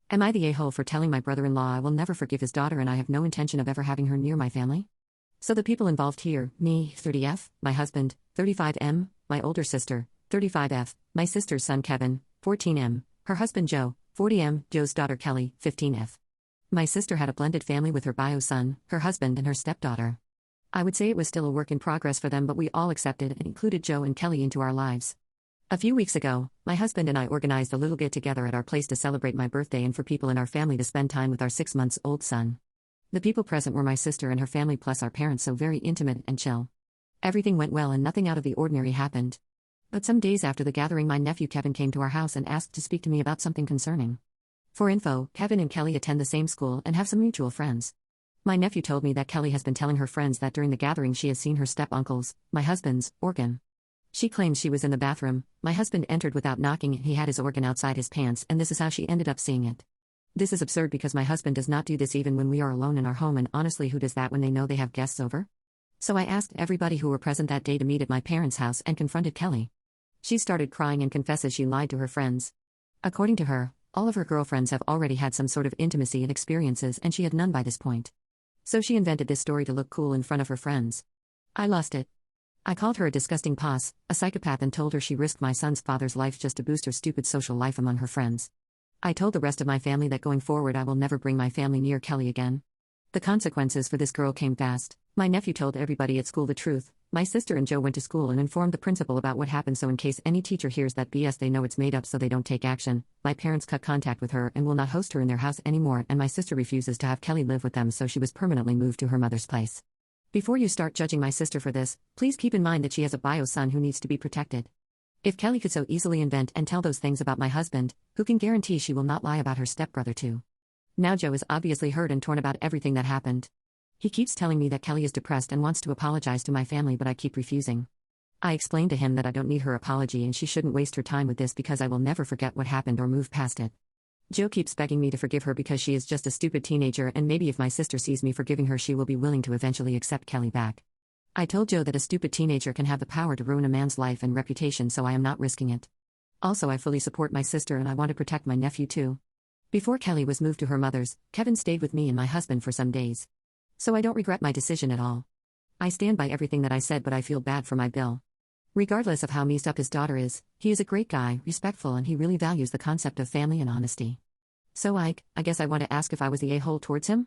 Am I the a-hole for telling my brother-in-law I will never forgive his daughter and I have no intention of ever having her near my family? So the people involved here, me, 30F, my husband, 35M, my older sister, 35F, my sister's son Kevin, 14M, her husband Joe, 40M, Joe's daughter Kelly, 15F. My sister had a blended family with her bio son, her husband and her stepdaughter. I would say it was still a work in progress for them, but we all accepted and included Joe and Kelly into our lives. A few weeks ago, my husband and I organized a little get-together at our place to celebrate my birthday and for people in our family to spend time with our 6-month-old son. The people present were my sister and her family plus our parents, so very intimate and chill. Everything went well and nothing out of the ordinary happened. But some days after the gathering, my nephew Kevin came to our house and asked to speak to me about something concerning. For info, Kevin and Kelly attend the same school and have some mutual friends. My nephew told me that Kelly has been telling her friends that during the gathering she has seen her step-uncle's, my husband's, organ. She claims she was in the bathroom, my husband entered without knocking and he had his organ outside his pants, and this is how she ended up seeing it. This is absurd because my husband does not do this even when we are alone in our home, and honestly, who does that when they know they have guests over? So I asked everybody who were present that day to meet at my parents' house and confronted Kelly. She started crying and confesses she lied to her friends. According to her, all of her girlfriends have already had some sort of intimacy and experiences and she had none by this point. So she invented this story to look cool in front of her friends. I lost it. I called her a disgusting poss, a psychopath, and told her she risked my son's father's life just to boost her stupid social life among her friends. I told the rest of my family that going forward I will never bring my family near Kelly again. The consequences for this girl came fast. My nephew told everybody at school the truth. My sister and Joe went to school and informed the principal about what happened, so in case any teacher hears that BS they know it's made up so they don't take action. My parents cut contact with her and will not host her in their house anymore, and my sister refuses to have Kelly live with them, so she was permanently moved to her mother's place. Before you start judging my sister for this, please keep in mind that she has a bio son who needs to be protected. If Kelly could so easily invent and tell those things about my husband, who can guarantee she will not lie about her stepbrother too? Now Joe is obviously hurt and torn about everything that happened. He keeps telling me that Kelly is depressed and wants to apologize to my family, but I keep refusing. I explained to him that I don't need her apology and she shouldn't waste her time with this because I will never forget what happened or move past it. Joe keeps begging me to forgive her because she is just a stupid teenager, and maybe if my sister sees me forgiving her she will be willing to eventually accept Kelly back. I told Joe that a stupid teenager can have the power to ruin a man's life and reputation, so I am not risking it. Also, I fully support my sister and I want to protect my nephew too. Before Kelly was moved to her mother's, Kevin stayed with me and my husband for some days. So I don't regret my decision at all. I stand by everything that I said, but I feel bad for my Bill. Regardless of how messed up his daughter is, he is a great guy, respectful, and he really values the concept of family and honesty. So I guess I want to ask if I was the a-hole towards him?